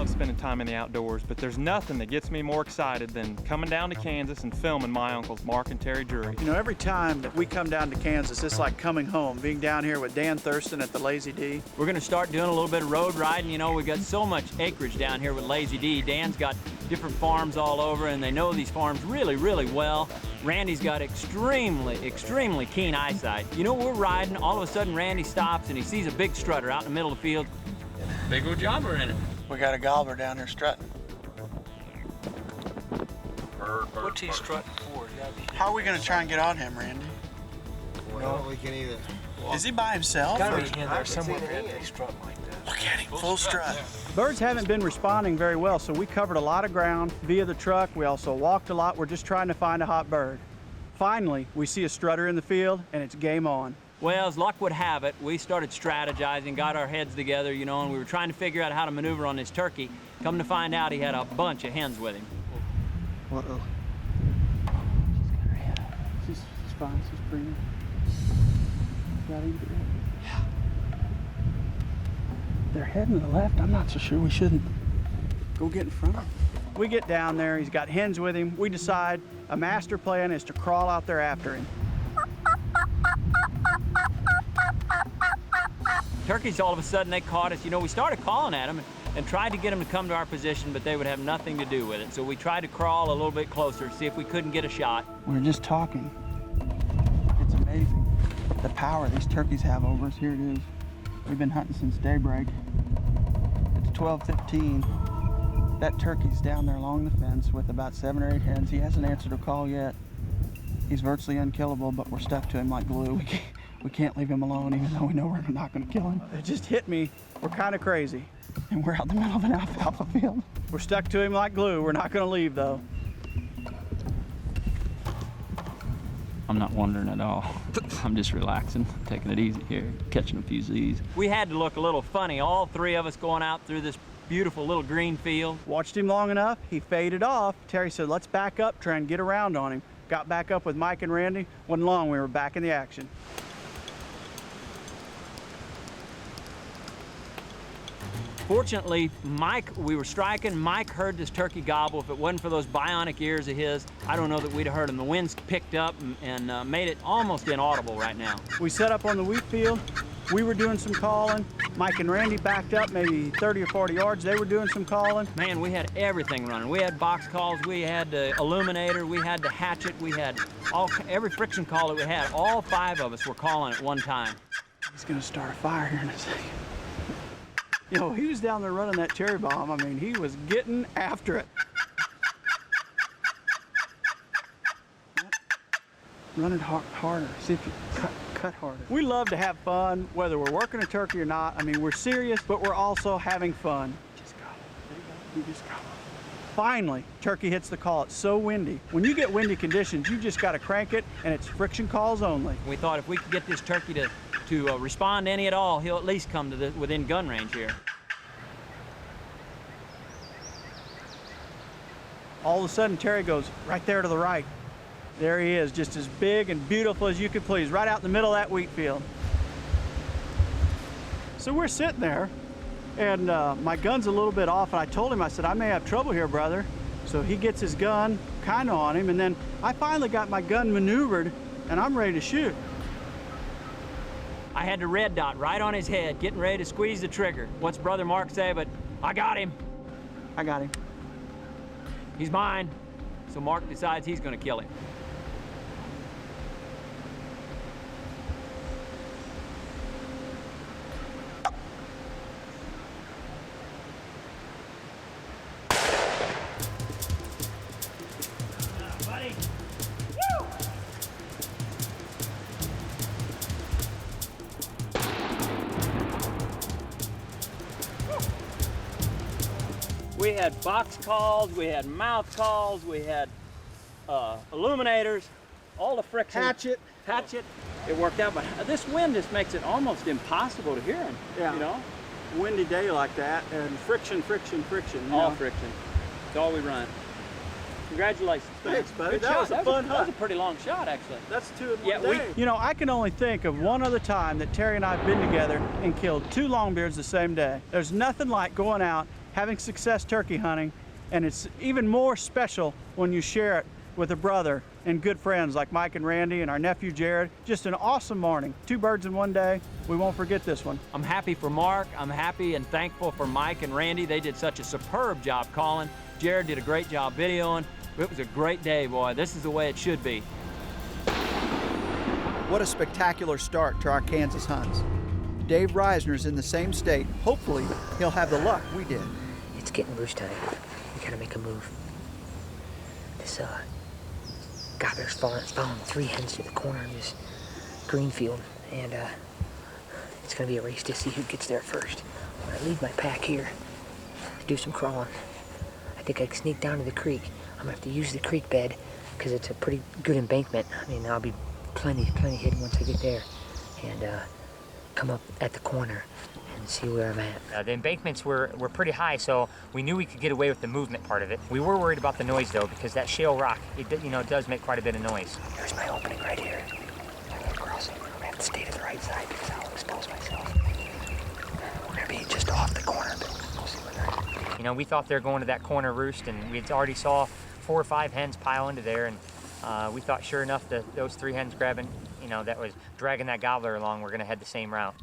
love spending time in the outdoors, but there's nothing that gets me more excited than coming down to Kansas and filming my uncles, Mark and Terry Drury. You know, every time that we come down to Kansas, it's like coming home, being down here with Dan Thurston at the Lazy D. We're gonna start doing a little bit of road riding. You know, we've got so much acreage down here with Lazy D. Dan's got different farms all over, and they know these farms really, really well. Randy's got extremely keen eyesight. You know, we're riding, all of a sudden Randy stops and he sees a big strutter out in the middle of the field. Big old jobber in it. We got a gobbler down there strutting. What's he strutting for? How are we gonna try and get on him, Randy? Well, we can either. Is he by himself? Gotta be in there somewhere for him to be strutting like that. Look at him, full strut. Birds haven't been responding very well, so we covered a lot of ground via the truck. We also walked a lot. We're just trying to find a hot bird. Finally, we see a strutter in the field, and it's game on. Well, as luck would have it, we started strategizing, got our heads together, you know, and we were trying to figure out how to maneuver on this turkey. Come to find out, he had a bunch of hens with him. Uh-oh. She's fine, she's breathing. Got him. Yeah. They're heading to the left. I'm not so sure we shouldn't go get in front of them. We get down there, he's got hens with him. We decide a master plan is to crawl out there after him. Turkeys, all of a sudden, they caught us. You know, we started calling at them and tried to get them to come to our position, but they would have nothing to do with it. So we tried to crawl a little bit closer, see if we couldn't get a shot. We were just talking. It's amazing the power these turkeys have over us. Here it is. We've been hunting since daybreak. It's 12:15. That turkey's down there along the fence with about 7 or 8 hens. He hasn't answered a call yet. He's virtually unkillable, but we're stuck to him like glue. We can't leave him alone, even though we know we're not going to kill him. It just hit me. We're kind of crazy, and we're out in the middle of an alfalfa field. We're stuck to him like glue. We're not going to leave, though. I'm not wondering at all. I'm just relaxing, taking it easy here, catching a few Z's. We had to look a little funny, all three of us going out through this beautiful little green field. Watched him long enough, he faded off. Terry said, let's back up, try and get around on him. Got back up with Mike and Randy. Wasn't long, we were back in the action. Fortunately, we were striking. Mike heard this turkey gobble. If it wasn't for those bionic ears of his, I don't know that we'd have heard him. The wind's picked up and made it almost inaudible right now. We set up on the wheat field. We were doing some calling. Mike and Randy backed up maybe 30 or 40 yards. They were doing some calling. Man, we had everything running. We had box calls, we had the illuminator, we had the hatchet, we had every friction call that we had. All 5 of us were calling at one time. He's gonna start a fire here in a second. You know, he was down there running that cherry bomb. I mean, he was getting after it. Run it harder. See if you cut harder. We love to have fun, whether we're working a turkey or not. I mean, we're serious, but we're also having fun. Just go. There you go. You just go. Finally, turkey hits the call. It's so windy. When you get windy conditions, you just got to crank it, and it's friction calls only. We thought if we could get this turkey to respond to any at all, he'll at least come to within gun range here. All of a sudden, Terry goes right there to the right. There he is, just as big and beautiful as you could please, right out in the middle of that wheat field. So we're sitting there, and my gun's a little bit off, and I told him, I said, I may have trouble here, brother. So he gets his gun kind of on him, and then I finally got my gun maneuvered, and I'm ready to shoot. I had the red dot right on his head, getting ready to squeeze the trigger. What's Brother Mark say? But I got him. I got him. He's mine. So Mark decides he's going to kill him. Buddy. Woo! We had box calls, we had mouth calls, we had illuminators, all the friction. Hatchet. It worked out, but this wind just makes it almost impossible to hear him. Yeah. You know? Windy day like that, and friction. All friction. It's all we run. Congratulations. Thanks, buddy. Good That shot. was a fun hunt. That was a pretty long shot, actually. That's 2 in Yeah, one day. You know, I can only think of one other time that Terry and I have been together and killed 2 longbeards the same day. There's nothing like going out having success turkey hunting, and it's even more special when you share it with a brother and good friends like Mike and Randy and our nephew Jared. Just an awesome morning. 2 birds in one day. We won't forget this one. I'm happy for Mark. I'm happy and thankful for Mike and Randy. They did such a superb job calling. Jared did a great job videoing. It was a great day, boy. This is the way it should be. What a spectacular start to our Kansas hunts. Dave Reisner's in the same state. Hopefully, he'll have the luck we did. It's getting roost time. We gotta make a move. This, gobbler's following 3 hens to the corner of this green field, and, it's gonna be a race to see who gets there first. I'm gonna leave my pack here to do some crawling. I think I can sneak down to the creek. I'm gonna have to use the creek bed because it's a pretty good embankment. I mean, I'll be plenty hidden once I get there, and come up at the corner and see where I'm at. The embankments were pretty high, so we knew we could get away with the movement part of it. We were worried about the noise though, because that shale rock, it does make quite a bit of noise. Here's my opening right here. I'm gonna cross it. I'm gonna have to stay to the right side because I'll expose myself. We're gonna be just off the corner, but we'll see where they're at. We thought they were going to that corner roost, and we already saw 4 or 5 hens pile into there, and we thought sure enough that those 3 hens grabbing, that was dragging that gobbler along, we're gonna head the same route.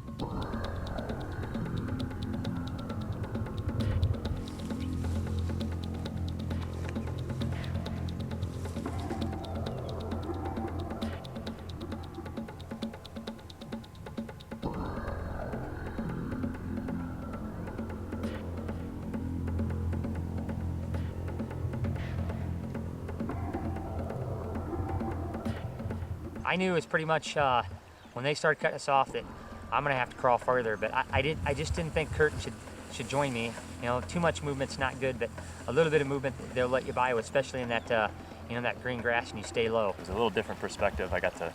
I knew it was pretty much when they started cutting us off that I'm gonna have to crawl further, but I just didn't think Kurt should join me. Too much movement's not good, but a little bit of movement they'll let you by with, especially in that that green grass, and you stay low. It was a little different perspective. I got to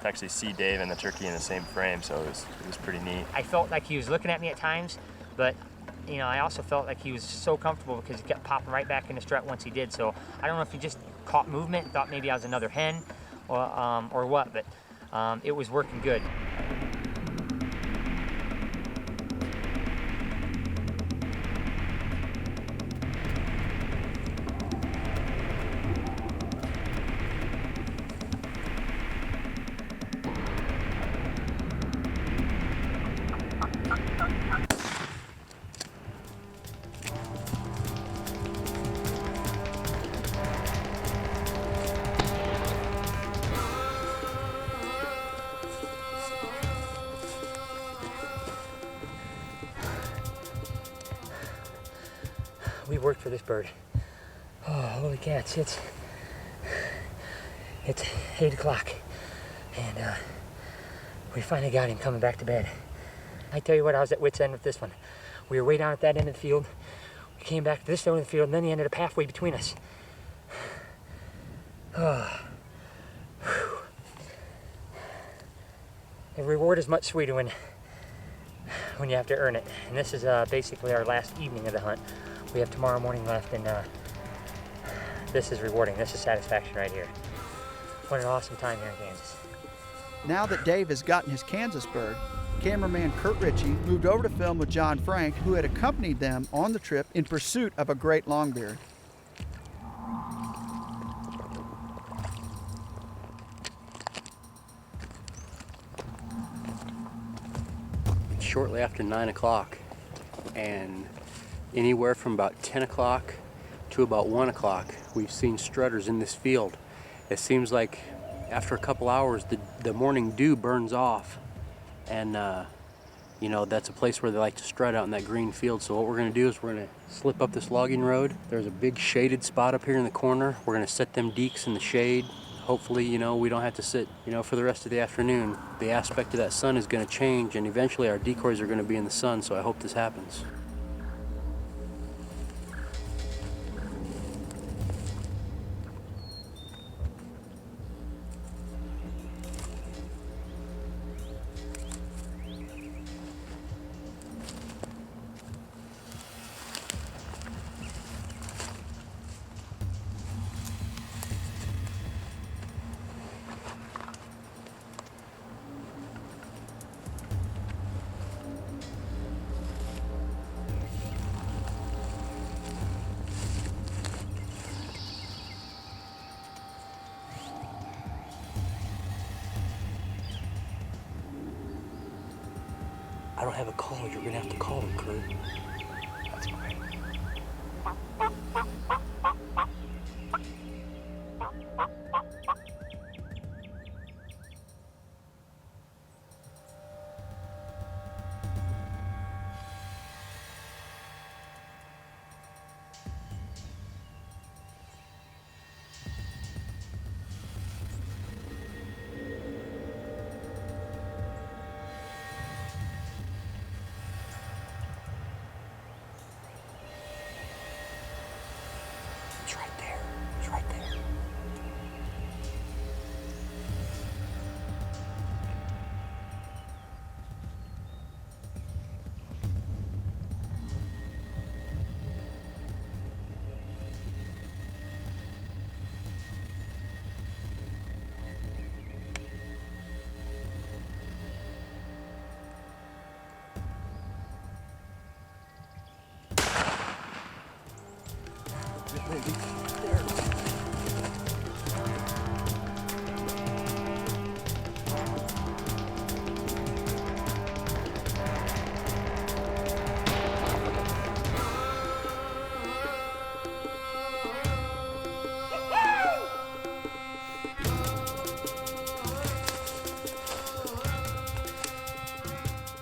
actually see Dave and the turkey in the same frame, so it was pretty neat. I felt like he was looking at me at times, but I also felt like he was so comfortable because he kept popping right back in the strut once he did. So I don't know if he just caught movement and thought maybe I was another hen, or what, but it was working good. We worked for this bird. Oh, holy cats, it's 8 o'clock, and we finally got him coming back to bed. I tell you what, I was at wit's end with this one. We were way down at that end of the field. We came back to this end of the field, and then he ended up halfway between us. Oh. The reward is much sweeter when you have to earn it. And this is basically our last evening of the hunt. We have tomorrow morning left, and this is rewarding. This is satisfaction right here. What an awesome time here in Kansas. Now that Dave has gotten his Kansas bird, cameraman Kurt Ritchie moved over to film with John Frank, who had accompanied them on the trip in pursuit of a great longbeard. It's shortly after 9 o'clock, and anywhere from about 10 o'clock to about 1 o'clock, we've seen strutters in this field. It seems like after a couple hours, the morning dew burns off, and that's a place where they like to strut out in that green field. So what we're gonna do is we're gonna slip up this logging road. There's a big shaded spot up here in the corner. We're gonna set them deeks in the shade. Hopefully, we don't have to sit, for the rest of the afternoon. The aspect of that sun is gonna change, and eventually our decoys are gonna be in the sun, so I hope this happens. don't have a caller. You're gonna have to call him, Kurt. That's fine. It's right there. It's right there.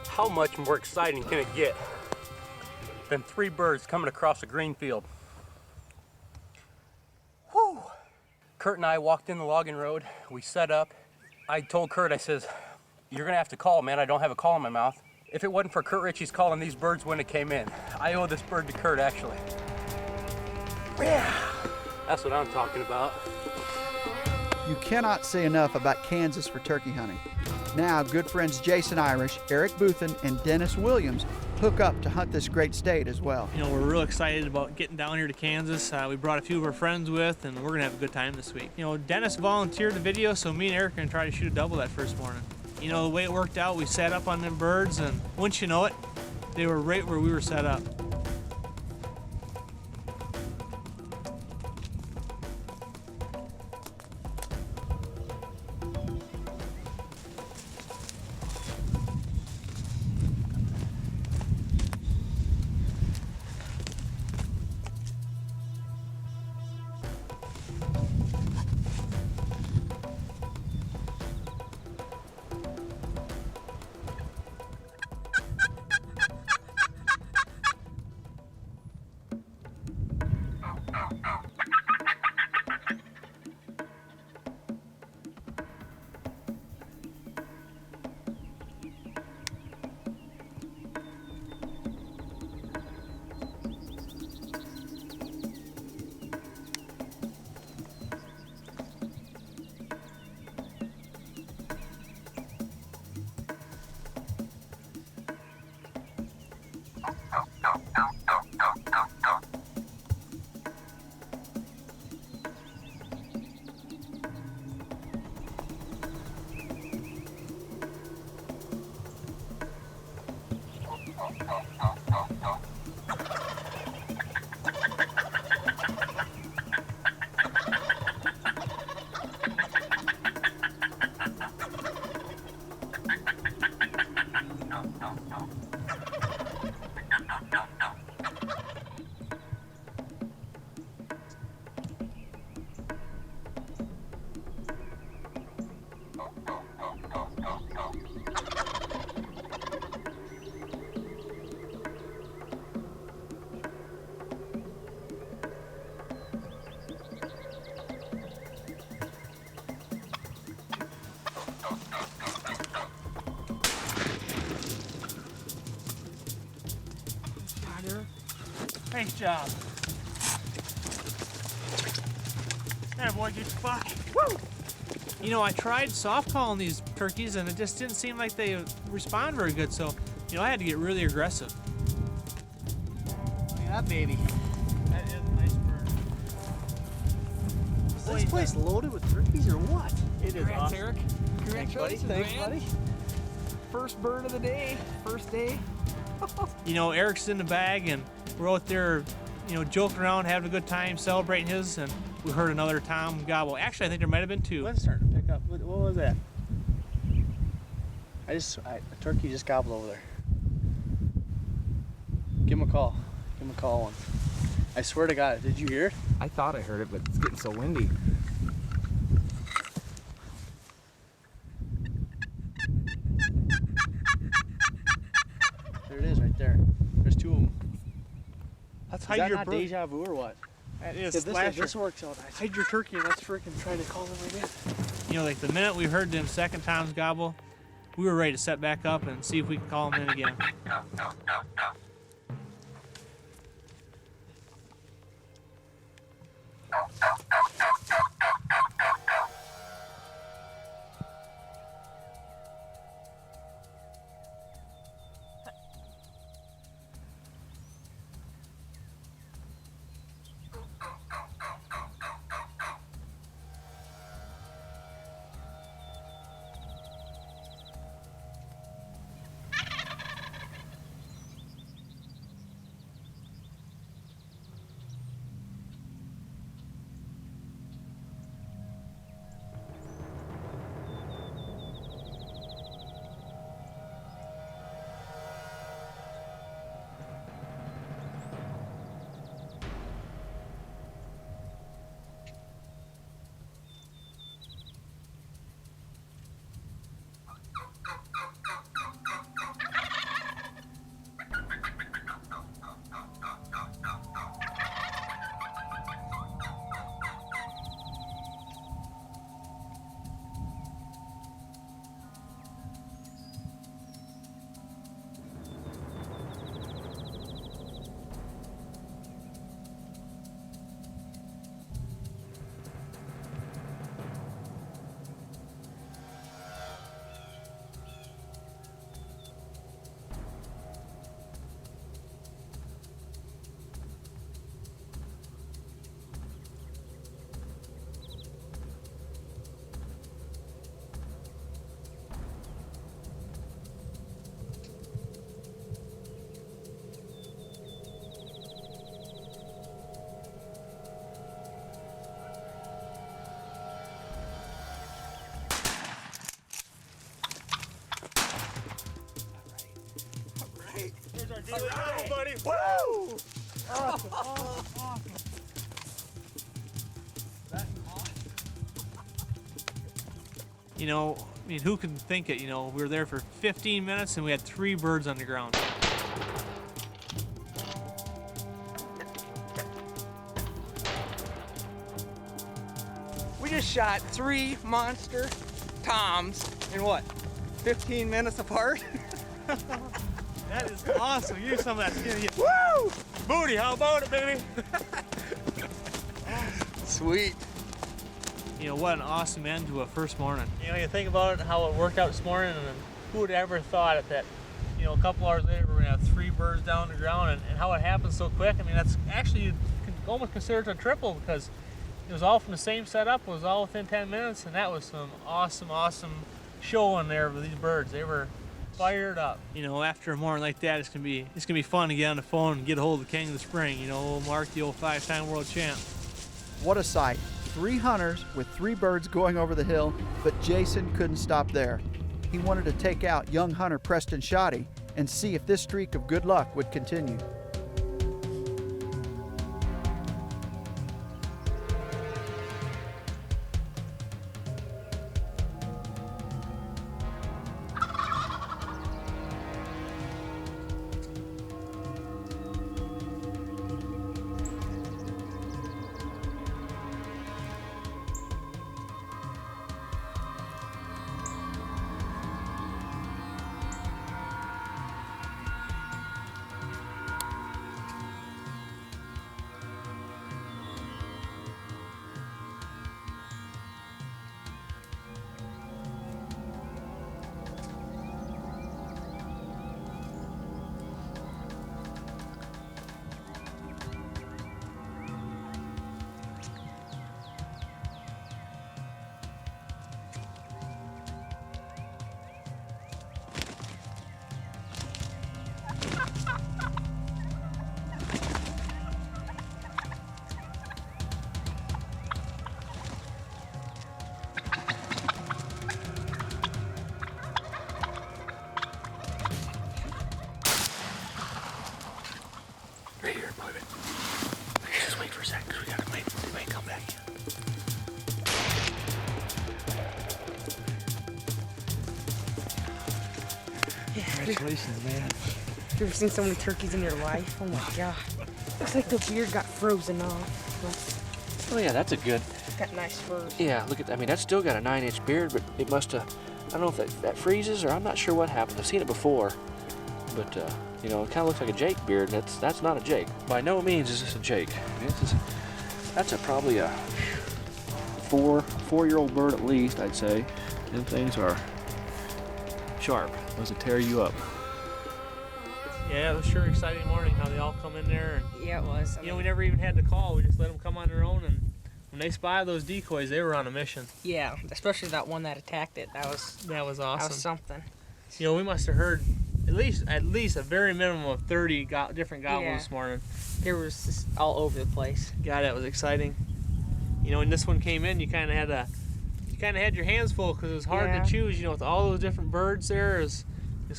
How much more exciting can it get than 3 birds coming across a green field? Whew. Kurt and I walked in the logging road. We set up. I told Kurt, I says, you're gonna have to call, man. I don't have a call in my mouth. If it wasn't for Kurt Ritchie's calling these birds when it came in, I owe this bird to Kurt, actually. Yeah, that's what I'm talking about. You cannot say enough about Kansas for turkey hunting. Now, good friends Jason Irish, Eric Bouthen, and Dennis Williams hook up to hunt this great state as well. You know, we're real excited about getting down here to Kansas. We brought a few of our friends with, and we're gonna have a good time this week. You know, Dennis volunteered the video, so me and Eric are gonna try to shoot a double that first morning. You know, the way it worked out, we sat up on them birds, and once you know it, they were right where we were set up. Nice job. There, boy, get your spot. Woo! You know, I tried soft calling these turkeys, and it just didn't seem like they respond very good. So, you know, I had to get really aggressive. Look at that baby. That is a nice bird. Is this place loaded with turkeys or what? It is awesome. Eric. Thanks, buddy. Thanks, buddy. First bird of the day, first day. You know, Eric's in the bag, and we're out there, you know, joking around, having a good time, celebrating his, and we heard another tom gobble. Actually, I think there might have been 2. What's starting to pick up? What was that? A turkey just gobbled over there. Give him a call. Give him a call. I swear to God, did you hear it? I thought I heard it, but it's getting so windy. There it is right there. There's 2 of them. Let's Is hide that your not bird. deja vu or what? That is If Slasher. this works out, hide your turkey and let's freaking try to call them again. You know, like the minute we heard them second times gobble, we were ready to set back up and see if we could call them in again. All right, buddy. Woo! Awesome, awesome, awesome. That's awesome. You know, I mean, who can think it? You know, we were there for 15 minutes and we had 3 birds on the ground. We just shot 3 monster toms in what, 15 minutes apart? That is awesome. Use some of that skinny. Woo! Booty, how about it, baby? Sweet. You know, what an awesome end to a first morning. You know, you think about it, how it worked out this morning, and who would ever thought it that, you know, a couple hours later we're gonna have 3 birds down the ground, and how it happened so quick. I mean, that's actually, you can almost consider it a triple, because it was all from the same setup, it was all within 10 minutes, and that was some awesome, awesome showing there with these birds. They were fired up. You know, after a morning like that, it's gonna be fun to get on the phone and get a hold of the king of the spring. You know, old Mark, the old 5-time world champ. What a sight. 3 hunters with 3 birds going over the hill, but Jason couldn't stop there. He wanted to take out young hunter Preston Shoddy and see if this streak of good luck would continue. Congratulations, man. You ever seen so many turkeys in your life? Oh my God. Looks like the beard got frozen off. Oh yeah, that's a good. It's got nice fur. Yeah, look at. I mean, that's still got a 9-inch beard, but it must have. I don't know if that freezes or I'm not sure what happened. I've seen it before, but you know, it kind of looks like a Jake beard, and that's not a Jake. By no means is this a Jake. I mean, that's probably a four-year-old bird at least, I'd say. Them things are sharp. Those will tear you up. Yeah, it was sure exciting morning how they all come in there. And, yeah, it was. You know, we never even had to call. We just let them come on their own, and when they spotted those decoys, they were on a mission. Yeah, especially that one that attacked it. That was awesome. That was something. You know, we must have heard at least a very minimum of 30 different gobbles this morning. There was just all over the place. God, that was exciting. You know, when this one came in, you kind of had your hands full because it was hard to choose. You know, with all those different birds there, it's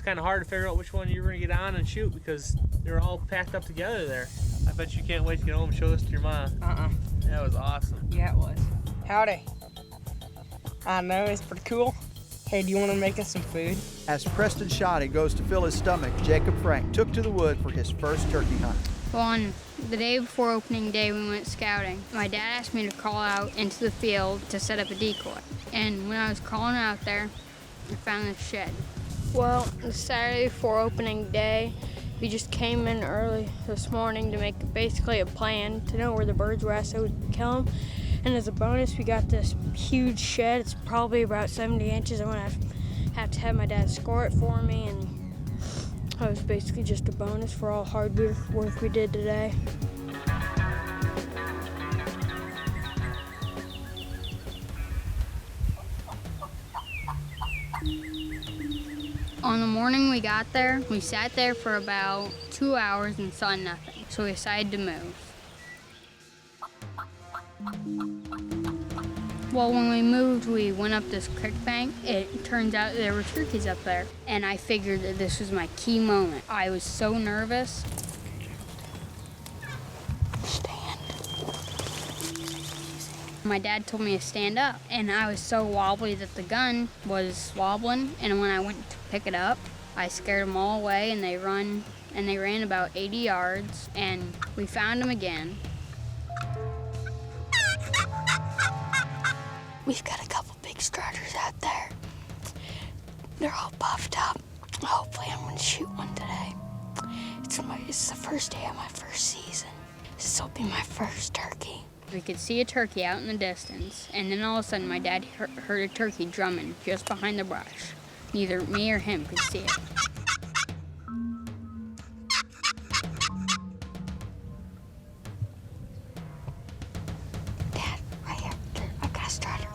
kind of hard to figure out which one you were going to get on and shoot because they were all packed up together there. I bet you can't wait to get home and show this to your mom. That was awesome. Yeah, it was. Howdy. I know, it's pretty cool. Hey, do you want to make us some food? As Preston Shoddy goes to fill his stomach, Jacob Frank took to the wood for his first turkey hunt. Well, on the day before opening day, we went scouting. My dad asked me to call out into the field to set up a decoy. And when I was calling out there, I found this shed. Well, the Saturday before opening day, we just came in early this morning to make basically a plan to know where the birds were at so we could kill them. And as a bonus, we got this huge shed. It's probably about 70 inches. I'm gonna have to have my dad score it for me, and it was basically just a bonus for all hard work we did today. On the morning we got there, we sat there for about 2 hours and saw nothing, so we decided to move. Well, when we moved, we went up this creek bank. It turns out there were turkeys up there, and I figured that this was my key moment. I was so nervous. Stand. My dad told me to stand up, and I was so wobbly that the gun was wobbling, and when I went to pick it up, I scared them all away, and they ran about 80 yards, and we found them again. We've got a couple big strutters out there. They're all buffed up. Hopefully I'm gonna shoot one today. It's the first day of my first season. This will be my first turkey. We could see a turkey out in the distance, and then all of a sudden my dad heard a turkey drumming just behind the brush. Neither me or him could see it. Dad, right here. I've got a strutter.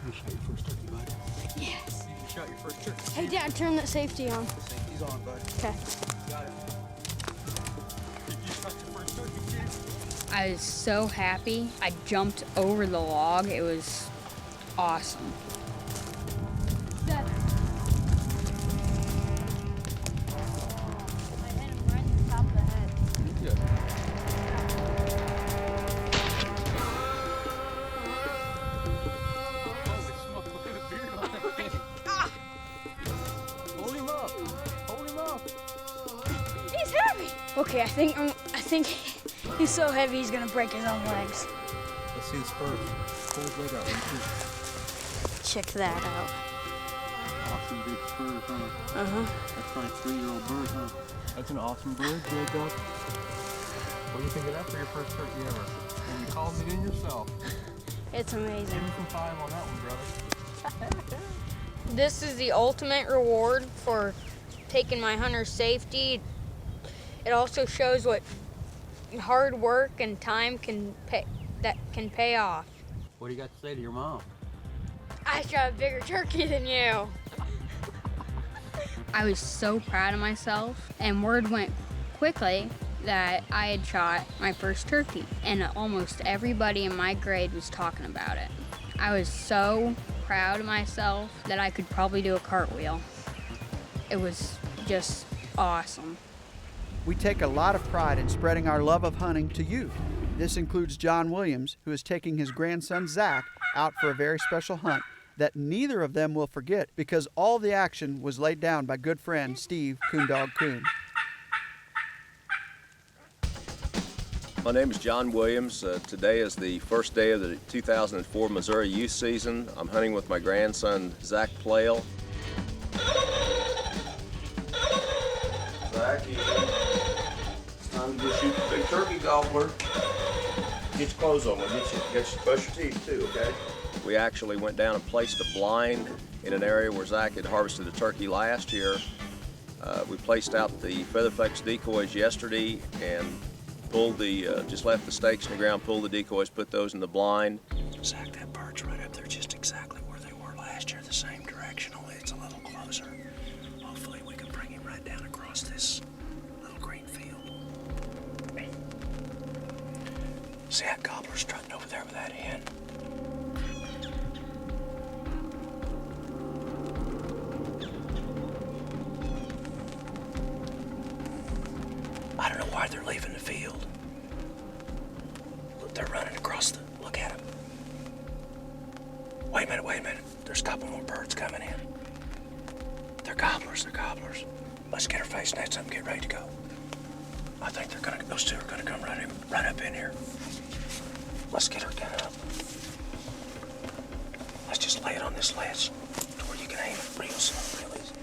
You shot your first turkey, bud. Yes. You shot your first turkey. Hey, Dad, turn that safety on. The safety's on, bud. Okay. Got it. Did you shot your first turkey, kid? I was so happy. I jumped over the log. It was awesome. Dad. I hit him right in the top of the head. Good. Holy smoke, look at the beard on him. Hold him up. Hold him up. He's heavy. Okay, I think he's so heavy he's gonna break his own legs. Let's see his first. Pull his leg out. Check that out. Awesome big spurs, huh? That's my 3-year-old bird, huh? That's an awesome bird, Jacob. What do you think of that for your first turkey ever? And you called it in yourself. It's amazing. Give me some 5 on that one, brother. This is the ultimate reward for taking my hunter's safety. It also shows what hard work and time can pay off. What do you got to say to your mom? I shot a bigger turkey than you. I was so proud of myself, and word went quickly that I had shot my first turkey, and almost everybody in my grade was talking about it. I was so proud of myself that I could probably do a cartwheel. It was just awesome. We take a lot of pride in spreading our love of hunting to you. This includes John Williams, who is taking his grandson Zach out for a very special hunt that neither of them will forget because all the action was laid down by good friend Steve Coondog Coon. My name is John Williams. Today is the first day of the 2004 Missouri youth season. I'm hunting with my grandson, Zach Plale. Zachy, it's time to go shoot the big turkey gobbler. Get your clothes on, brush your teeth too, okay? We actually went down and placed a blind in an area where Zach had harvested a turkey last year. We placed out the Featherflex decoys yesterday and pulled just left the stakes in the ground, pulled the decoys, put those in the blind. Zach, that bird's right up there just exactly where they were last year, the same direction, only it's a little closer. Hopefully we can bring him right down across this little green field. See that gobbler strutting over there with that hen? I don't know why they're leaving the field. Look, they're running across look at them. Wait a minute. There's a couple more birds coming in. They're gobblers. Let's get our face nets up and get ready to go. I think those two are gonna come right up in here. Let's get our gun up. Let's just lay it on this ledge to where you can aim it real slow, real easy.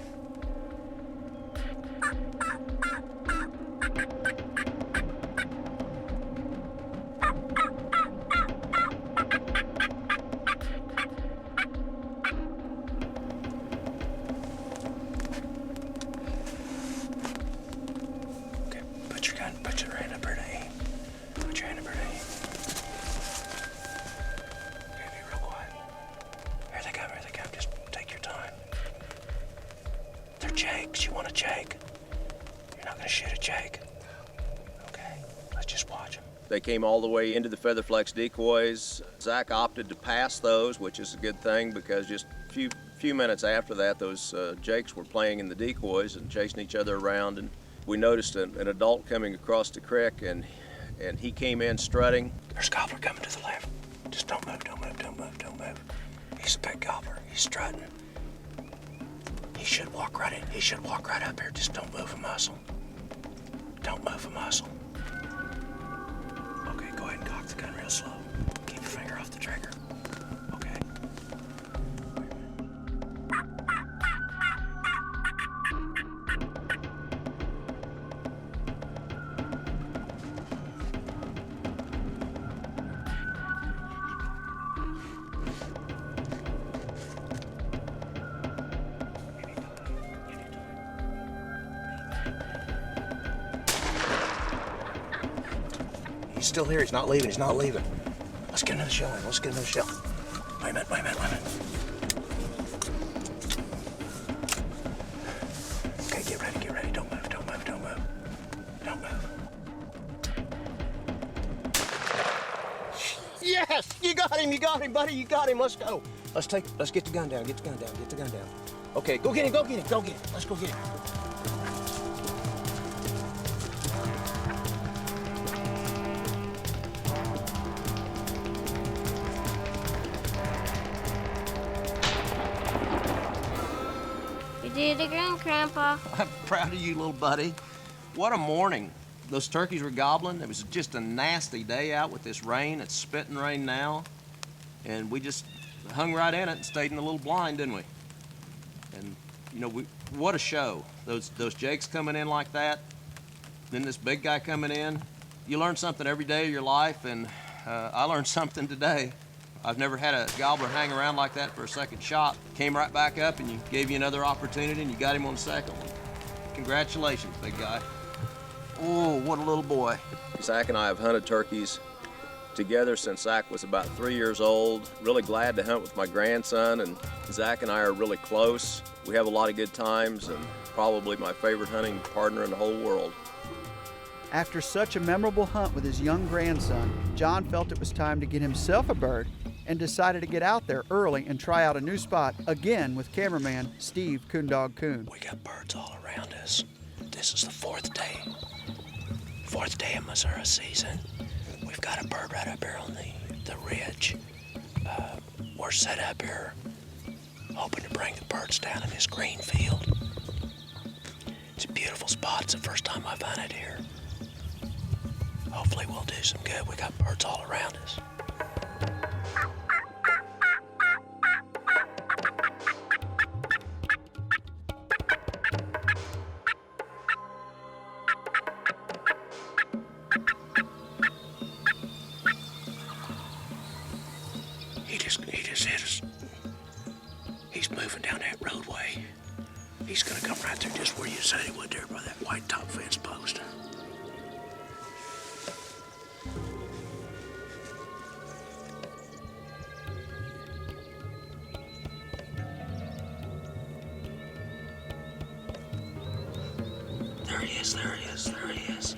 Put your hand up here to aim. Put your hand up here to aim. Okay, be real quiet. Here they come. Just take your time. They're jakes. You want a jake? You're not gonna shoot a jake. Okay, let's just watch them. They came all the way into the Featherflex decoys. Zach opted to pass those, which is a good thing because just a few minutes after that, those jakes were playing in the decoys and chasing each other around. And we noticed an adult coming across the creek, and he came in strutting. There's a gobbler coming to the left. Just don't move. He's a big gobbler. He's strutting. He should walk right in. He should walk right up here. Just don't move a muscle. Don't move a muscle. Okay, go ahead and cock the gun real slow. Keep your finger off the trigger. Okay. He's still here. He's not leaving. Let's get another shell in. Wait a minute. Okay, get ready. Don't move. Yes! You got him, buddy. You got him. Let's go. Let's get the gun down. Okay, go get him. Let's go get him. You did it again, Grandpa. I'm proud of you, little buddy. What a morning. Those turkeys were gobbling. It was just a nasty day out with this rain. It's spitting rain now. And we just hung right in it and stayed in the little blind, didn't we? And, what a show. Those jakes coming in like that, then this big guy coming in. You learn something every day of your life, and I learned something today. I've never had a gobbler hang around like that for a second shot. Came right back up and gave you another opportunity and you got him on the second one. Congratulations, big guy. Oh, what a little boy. Zach and I have hunted turkeys together since Zach was about 3 years old. Really glad to hunt with my grandson, and Zach and I are really close. We have a lot of good times, and probably my favorite hunting partner in the whole world. After such a memorable hunt with his young grandson, John felt it was time to get himself a bird and decided to get out there early and try out a new spot again with cameraman Steve Coondog Coon. We got birds all around us. This is the fourth day of Missouri season. We've got a bird right up here on the ridge. We're set up here hoping to bring the birds down in this green field. It's a beautiful spot. It's the first time I've hunted here. Hopefully we'll do some good. We got birds all around us. He just hit us. He's moving down that roadway. He's gonna come right through just where you said he would there by that white top fence post. There he is, there he is, there he is.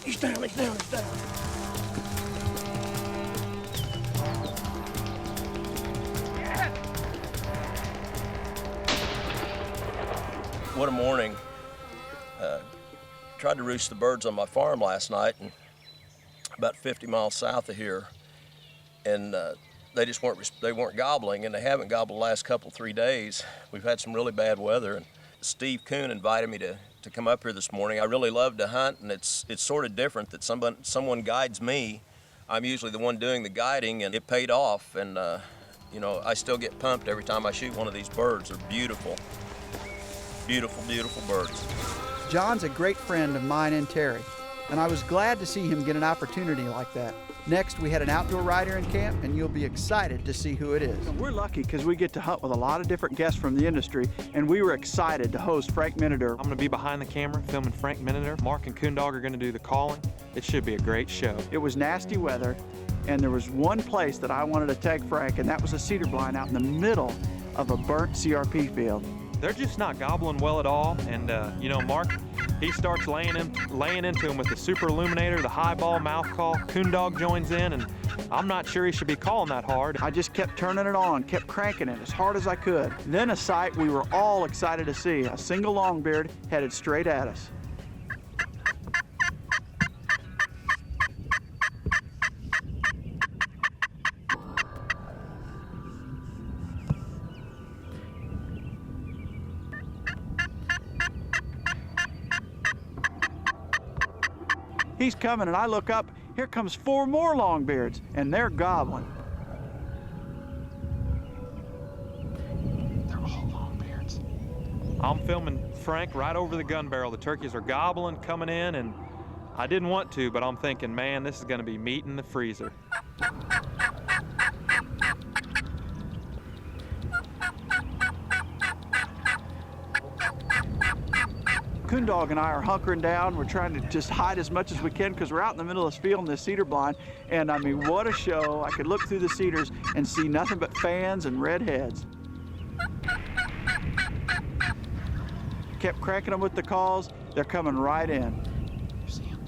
He's down, he's down, he's down. What a morning. Tried to roost the birds on my farm last night, and about 50 miles south of here, and they weren't gobbling, and they haven't gobbled the last couple, 3 days. We've had some really bad weather, and Steve Coon invited me to come up here this morning. I really love to hunt, and it's sort of different that someone guides me. I'm usually the one doing the guiding, and it paid off, and you know, I still get pumped every time I shoot one of these birds. They're beautiful, beautiful, beautiful birds. John's a great friend of mine and Terry, and I was glad to see him get an opportunity like that. Next, we had an outdoor rider in camp, and you'll be excited to see who it is. We're lucky because we get to hunt with a lot of different guests from the industry, and we were excited to host Frank Miniter. I'm going to be behind the camera filming Frank Miniter. Mark and Coondog are going to do the calling. It should be a great show. It was nasty weather, and there was one place that I wanted to take Frank, and that was a cedar blind out in the middle of a burnt CRP field. They're just not gobbling well at all, and you know, Mark, he starts laying into him with the super illuminator, the high ball mouth call. Coondog joins in, and I'm not sure he should be calling that hard. I just kept turning it on, kept cranking it as hard as I could. Then a sight we were all excited to see, a single longbeard headed straight at us. He's coming, and I look up, here comes 4 more longbeards, and they're gobbling. They're all longbeards. I'm filming Frank right over the gun barrel. The turkeys are gobbling, coming in, and I didn't want to, but I'm thinking, man, this is gonna be meat in the freezer. Coondog and I are hunkering down. We're trying to just hide as much as we can because we're out in the middle of this field in this cedar blind. And I mean, what a show. I could look through the cedars and see nothing but fans and red heads. Kept cranking them with the calls. They're coming right in. You see him?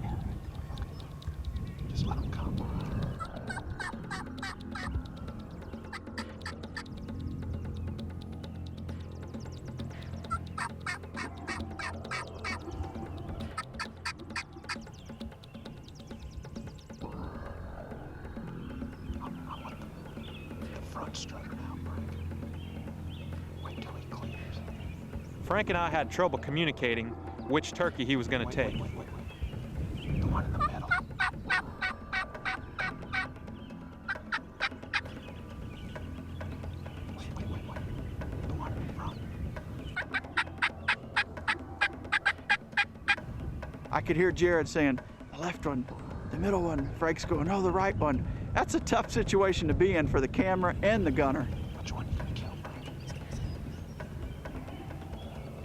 Just let him come. Frank and I had trouble communicating which turkey he was going to take. The one in the middle. Wait. I could hear Jared saying, the left one, the middle one. Frank's going, oh, the right one. That's a tough situation to be in for the camera and the gunner. Which one you gonna kill, bro?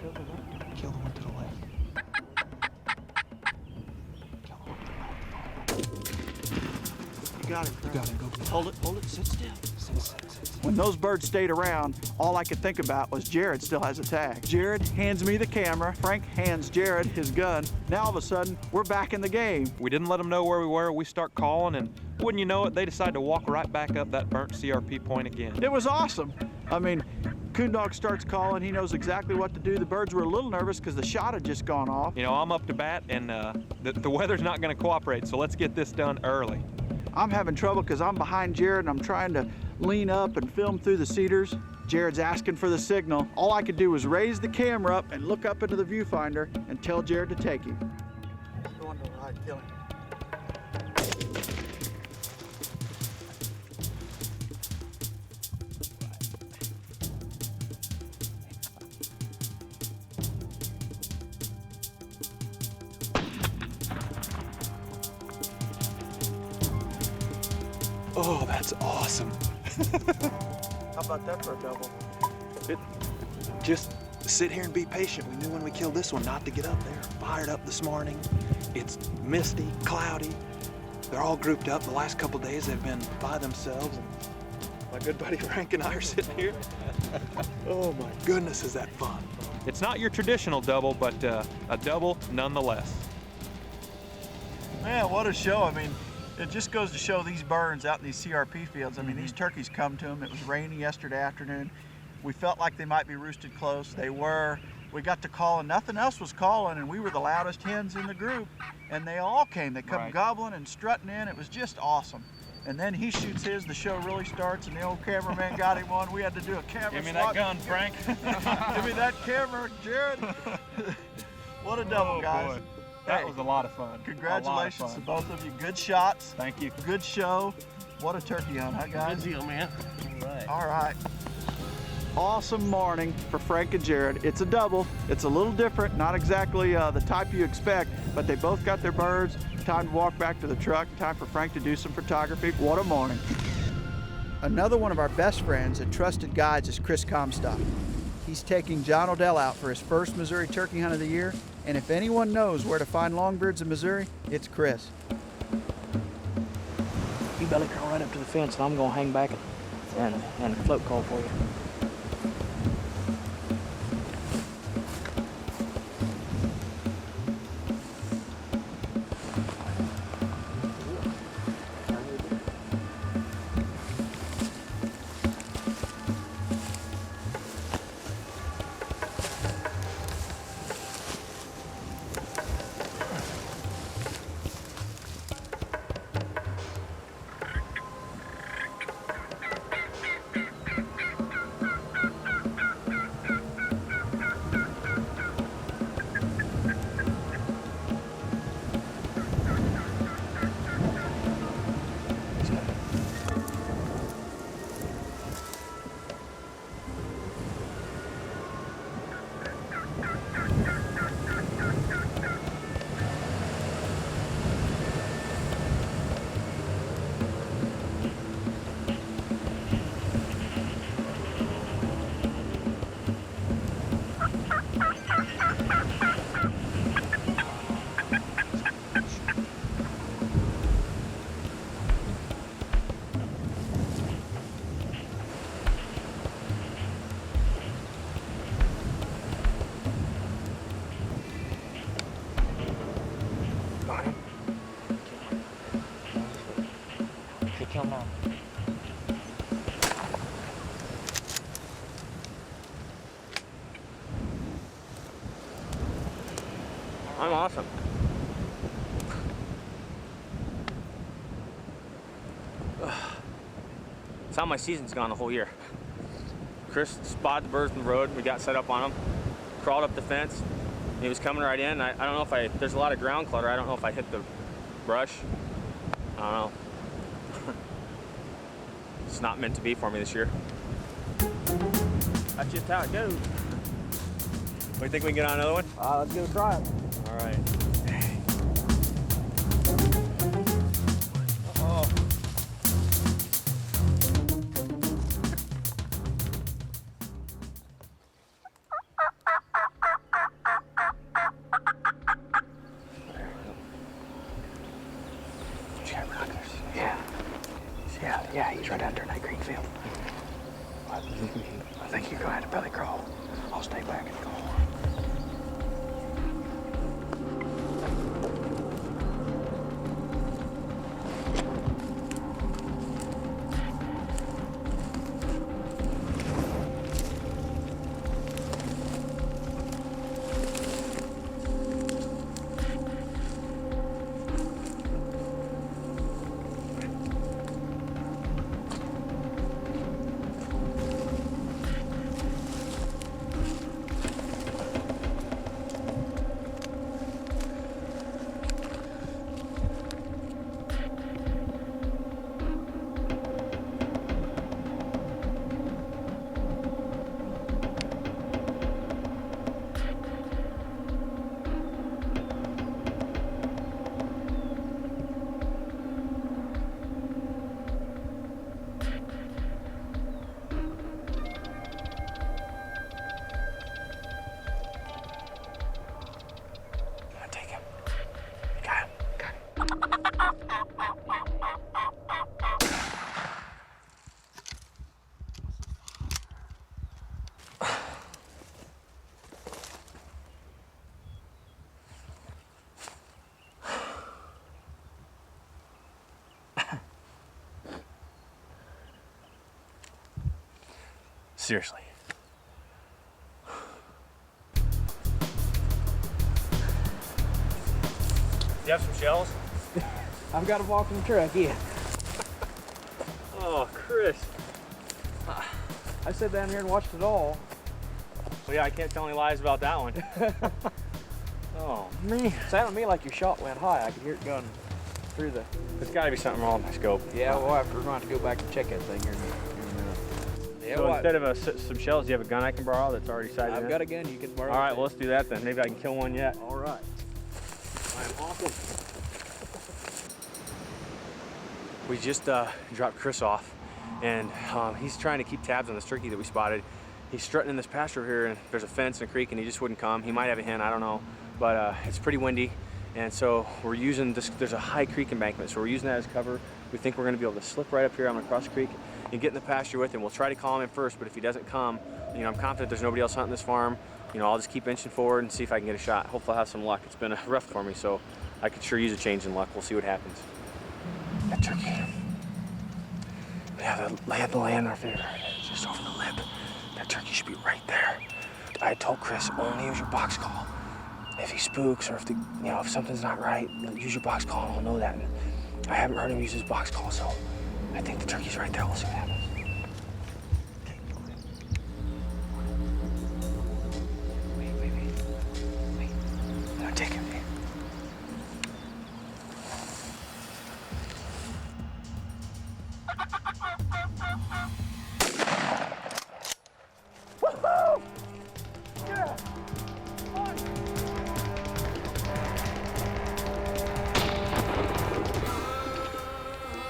Kill the left. Kill the one to the left. You got it, You got it. Go. Hold it, sit still. Sit. When those birds stayed around, all I could think about was Jared still has a tag. Jared hands me the camera, Frank hands Jared his gun. Now all of a sudden, we're back in the game. We didn't let them know where we were. We start calling, and wouldn't you know it, they decide to walk right back up that burnt CRP point again. It was awesome. I mean, Coondog starts calling. He knows exactly what to do. The birds were a little nervous because the shot had just gone off. You know, I'm up to bat, and the weather's not going to cooperate, so let's get this done early. I'm having trouble because I'm behind Jared and I'm trying to lean up and film through the cedars. Jared's asking for the signal. All I could do was raise the camera up and look up into the viewfinder and tell Jared to take him. Let's go on the right, kill him. Oh, that's awesome. How about that for a double? Just sit here and be patient. We knew when we killed this one not to get up there. Fired up this morning. It's misty, cloudy. They're all grouped up. The last couple days they've been by themselves. And my good buddy Frank and I are sitting here. Oh my goodness, is that fun. It's not your traditional double, but a double nonetheless. Man, what a show. I mean, it just goes to show these birds out in these CRP fields. I mean, these turkeys come to them. It was rainy yesterday afternoon. We felt like they might be roosted close. They were. We got to calling. Nothing else was calling, and we were the loudest hens in the group. And they all came. They come gobbling and strutting in. It was just awesome. And then he shoots his. The show really starts, and the old cameraman got him one. We had to do a camera Give me swap. that gun, Frank. Give me that camera, Jared. What a double, guys. Boy. That was a lot of fun. Congratulations to both of you. Good shots. Thank you. Good show. What a turkey hunt, huh, guys? Good deal, man. All right. Awesome morning for Frank and Jared. It's a double. It's a little different, not exactly the type you expect, but they both got their birds. Time to walk back to the truck. Time for Frank to do some photography. What a morning. Another one of our best friends and trusted guides is Chris Comstock. He's taking John Odell out for his first Missouri turkey hunt of the year, and if anyone knows where to find longbeards in Missouri, it's Chris. You belly crawl right up to the fence, and I'm gonna hang back and float call for you. Kill him now. I'm awesome. That's how my season's gone the whole year. Chris spotted the birds in the road. We got set up on them, crawled up the fence. He was coming right in. I don't know if there's a lot of ground clutter. I don't know if I hit the brush. I don't know. It's not meant to be for me this year. That's just how it goes. What do you think we can get on another one? Let's go try it. All right. down during that green field. I think you're gonna have to belly crawl. I'll stay back and go. Seriously. You have some shells? I've got to walk in the truck, yeah. Oh, Chris. I sat down here and watched it all. Well, yeah, I can't tell any lies about that one. Oh, man. It sounded to me like your shot went high. I could hear it going through the... There's got to be something wrong with my scope. Yeah, we'll have to go back and check that thing here in a minute. Yeah, So instead of some shells, do you have a gun I can borrow that's already sighted in? I've got a gun you can borrow. All right, well, let's do that then. Maybe I can kill one yet. All right. I am awesome. We just dropped Chris off, and he's trying to keep tabs on this turkey that we spotted. He's strutting in this pasture here, and there's a fence and a creek, and he just wouldn't come. He might have a hen, I don't know, but it's pretty windy, and so we're using this. There's a high creek embankment, so we're using that as cover. We think we're going to be able to slip right up here. I'm going to cross the creek and get in the pasture with him. We'll try to call him in first, but if he doesn't come, you know, I'm confident there's nobody else hunting this farm. You know, I'll just keep inching forward and see if I can get a shot. Hopefully I'll have some luck. It's been rough for me, so I could sure use a change in luck. We'll see what happens. That turkey. We have the lay of the land right there. It's just over the lip. That turkey should be right there. I told Chris, only use your box call. If he spooks or if something's not right, use your box call and he'll know that. And I haven't heard him use his box call, so I think the turkey's right there. We'll see what happens. Wait. Now take him. Woohoo! Yeah!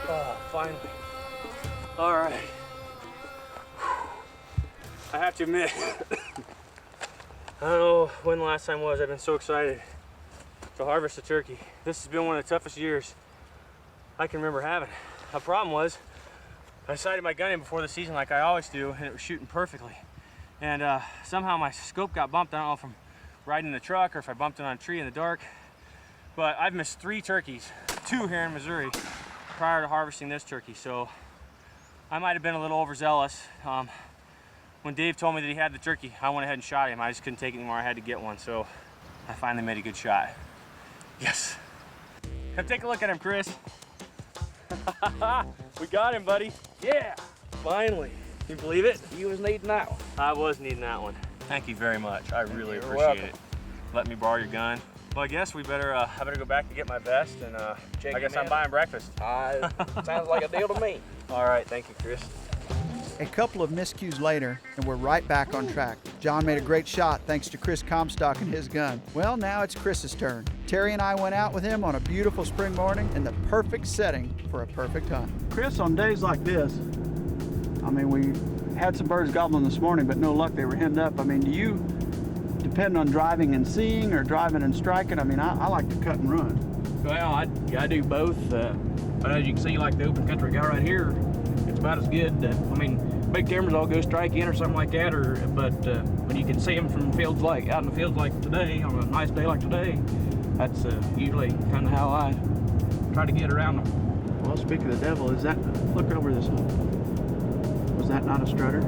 Oh, finally. All right. I have to admit, I don't know when the last time was. I've been so excited to harvest a turkey. This has been one of the toughest years I can remember having. The problem was, I sighted my gun in before the season like I always do, and it was shooting perfectly. And somehow my scope got bumped. I don't know if I'm riding in the truck or if I bumped it on a tree in the dark. But I've missed 3 turkeys, 2 here in Missouri, prior to harvesting this turkey. So I might have been a little overzealous. When Dave told me that he had the turkey, I went ahead and shot him. I just couldn't take it anymore. I had to get one. So I finally made a good shot. Yes. Come take a look at him, Chris. We got him, buddy. Yeah, finally. Can you believe it? You was needing that one. I was needing that one. Thank you very much. I really appreciate welcome. it. Let me borrow your gun. Well, I guess we better, I better go back and get my vest, and I guess I'm buying breakfast. Sounds like a deal to me. All right, thank you, Chris. A couple of miscues later, and we're right back on track. John made a great shot thanks to Chris Comstock and his gun. Well, now it's Chris's turn. Terry and I went out with him on a beautiful spring morning in the perfect setting for a perfect hunt. Chris, on days like this, I mean, we had some birds gobbling this morning, but no luck, they were henned up. I mean, do you depend on driving and seeing or driving and striking? I mean, I like to cut and run. Well, I do both. But as you can see, like the open country guy right here, it's about as good. I mean, big timbers all go strike in or something like that, but when you can see them from fields like out in the fields like today, on a nice day like today, that's usually kind of how I try to get around them. Well, speaking of the devil, is that, look over this one. Was that not a strutter?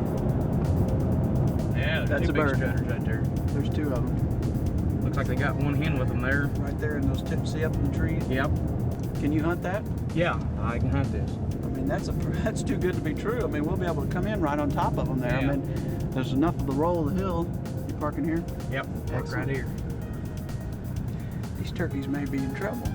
Yeah, that's two a big bird. strutters right there. There's two of them. Looks like they got one hen with them there. Right there in those tips, see up in the trees? Yep. Can you hunt that? Yeah, I can hunt this. I mean, that's too good to be true. I mean, we'll be able to come in right on top of them there. Yeah. I mean, there's enough of the roll of the hill. You parking here? Yep, park right here. These turkeys may be in trouble.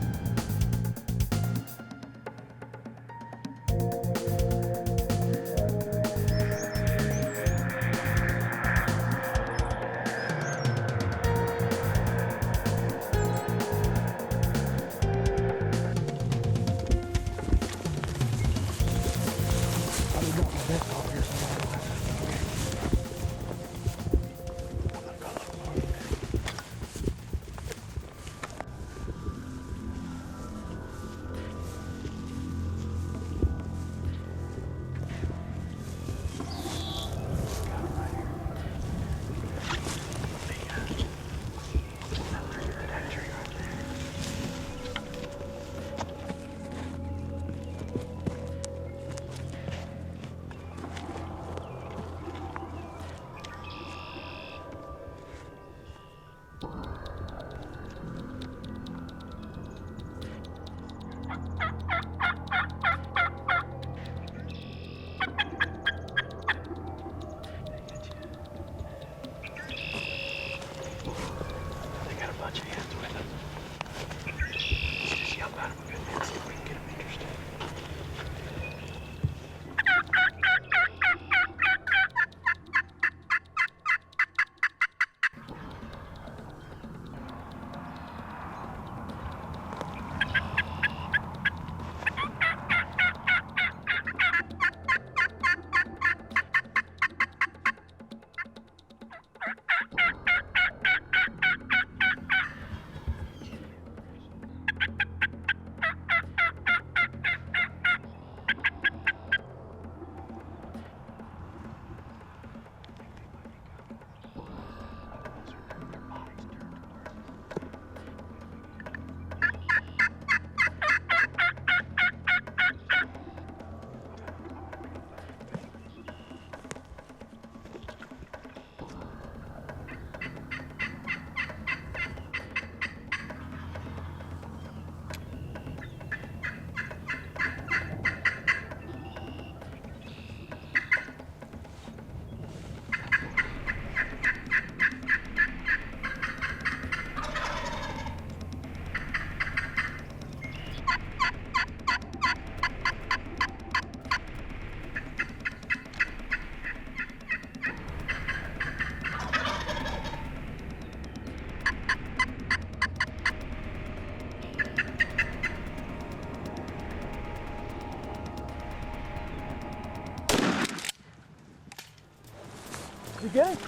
You get it?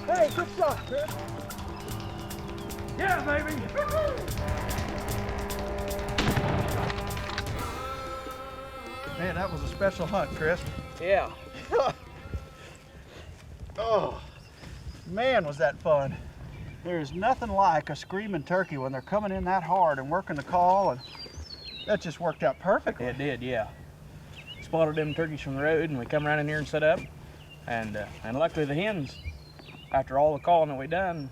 Hey, good shot, Chris. Yeah, baby. Man, that was a special hunt, Chris. Yeah. Oh, man, was that fun. There is nothing like a screaming turkey when they're coming in that hard and working the call, and that just worked out perfectly. It did, yeah. Spotted them turkeys from the road, and we come around in here and set up. And luckily the hens, after all the calling that we done,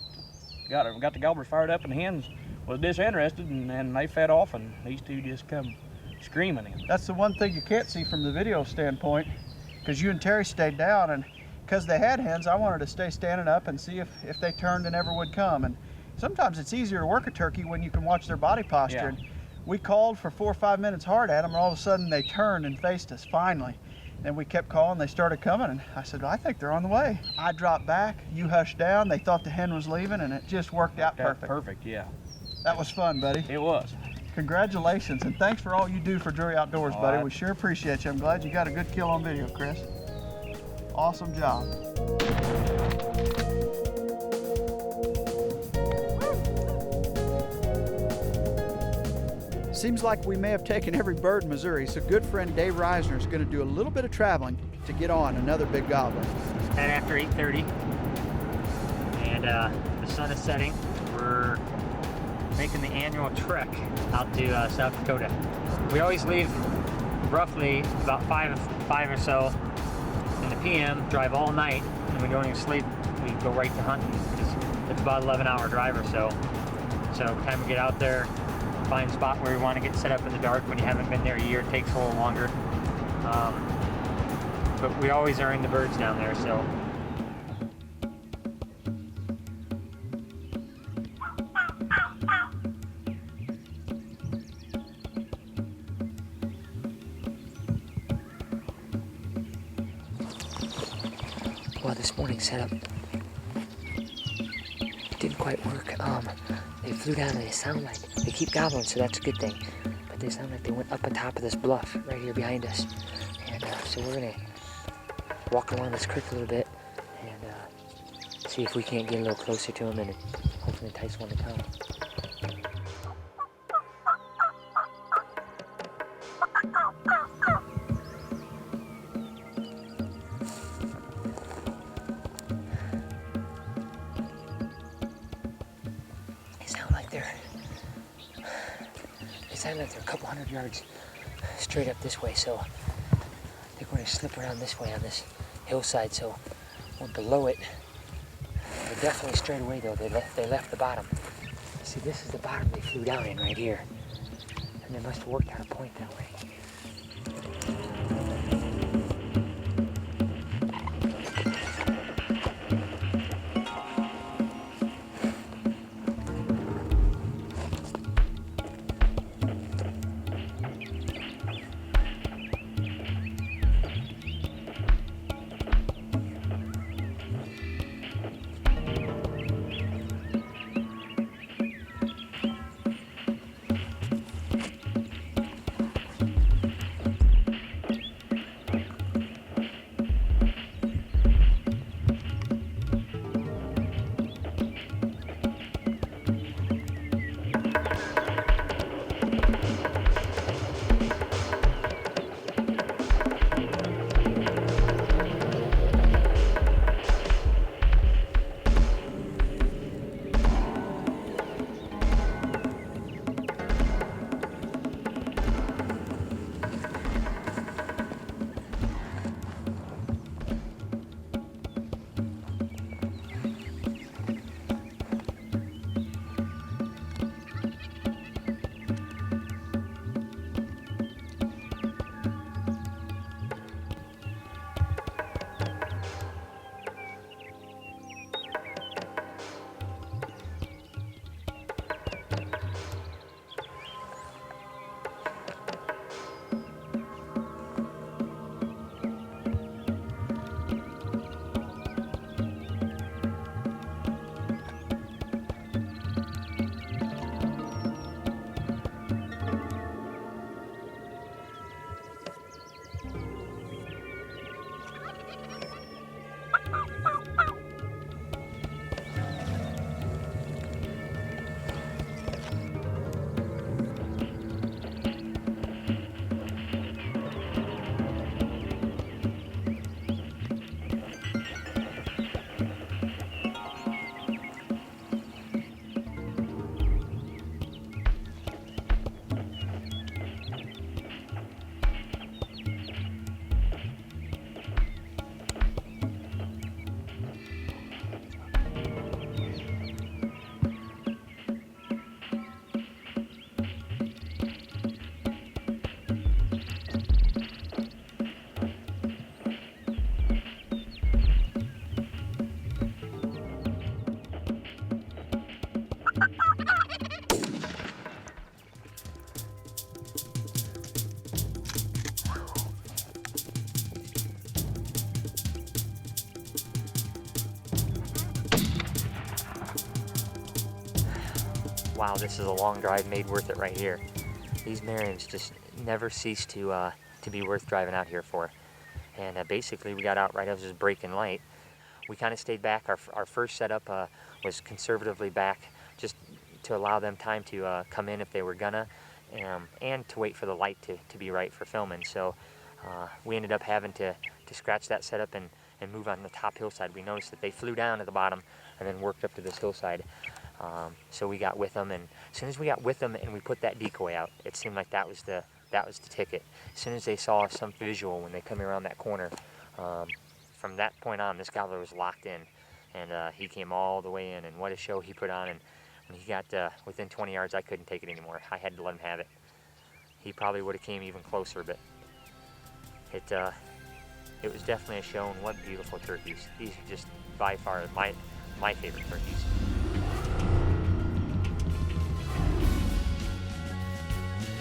got the gobblers fired up, and the hens was disinterested, and they fed off, and these two just come screaming in. That's the one thing you can't see from the video standpoint, because you and Terry stayed down, and because they had hens, I wanted to stay standing up and see if they turned and ever would come. And sometimes it's easier to work a turkey when you can watch their body posture. Yeah. And we called for 4 or 5 minutes hard at them, and all of a sudden they turned and faced us finally. And we kept calling, they started coming, and I said, well, I think they're on the way. I dropped back, you hushed down, they thought the hen was leaving, and it just worked out perfect. Perfect, yeah. That was fun, buddy. It was. Congratulations, and thanks for all you do for Drury Outdoors, All buddy. right. We sure appreciate you. I'm glad you got a good kill on video, Chris. Awesome job. Seems like we may have taken every bird in Missouri, so good friend Dave Reisner is going to do a little bit of traveling to get on another big gobbler. And after 8:30, and the sun is setting, we're making the annual trek out to South Dakota. We always leave roughly about 5 or so in the PM, drive all night, and we don't even sleep. We go right to hunting because it's about an 11-hour drive or so. So time we get out there, find a spot where we want to get set up in the dark. When you haven't been there a year, it takes a little longer. But we always are in the birds down there, so. Well, this morning's setup didn't quite work. They flew down and they sound like they keep gobbling, so that's a good thing. But they sound like they went up on top of this bluff right here behind us. And so we're gonna walk along this creek a little bit and see if we can't get a little closer to them and hopefully entice one to come. They sound like they're a couple hundred yards straight up this way, so they're going to slip around this way on this hillside, so we're below it. They're definitely straight away though. They left the bottom. See, this is the bottom they flew down in right here, and they must have worked out a point that way. Wow, this is a long drive made worth it right here. These Merriams just never cease to be worth driving out here for. And basically we got out right as it was breaking light. We kind of stayed back. Our first setup was conservatively back just to allow them time to come in if they were gonna. and to wait for the light to be right for filming. So we ended up having to scratch that setup and move on the top hillside. We noticed that they flew down to the bottom and then worked up to this hillside. So we got with them, and as soon as we got with them and we put that decoy out, it seemed like that was the ticket. As soon as they saw some visual when they come around that corner, from that point on, this gobbler was locked in, and he came all the way in, and what a show he put on. And when he got within 20 yards, I couldn't take it anymore. I had to let him have it. He probably would have came even closer, but it was definitely a show, and what beautiful turkeys. These are just by far my favorite turkeys.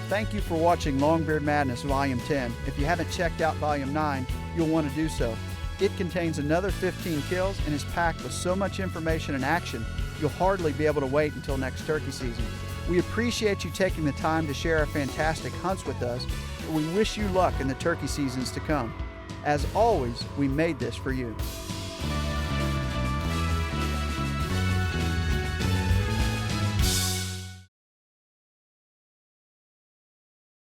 Thank you for watching Longbeard Madness Volume 10. If you haven't checked out Volume 9, you'll want to do so. It contains another 15 kills and is packed with so much information and action, you'll hardly be able to wait until next turkey season. We appreciate you taking the time to share our fantastic hunts with us, and we wish you luck in the turkey seasons to come. As always, we made this for you.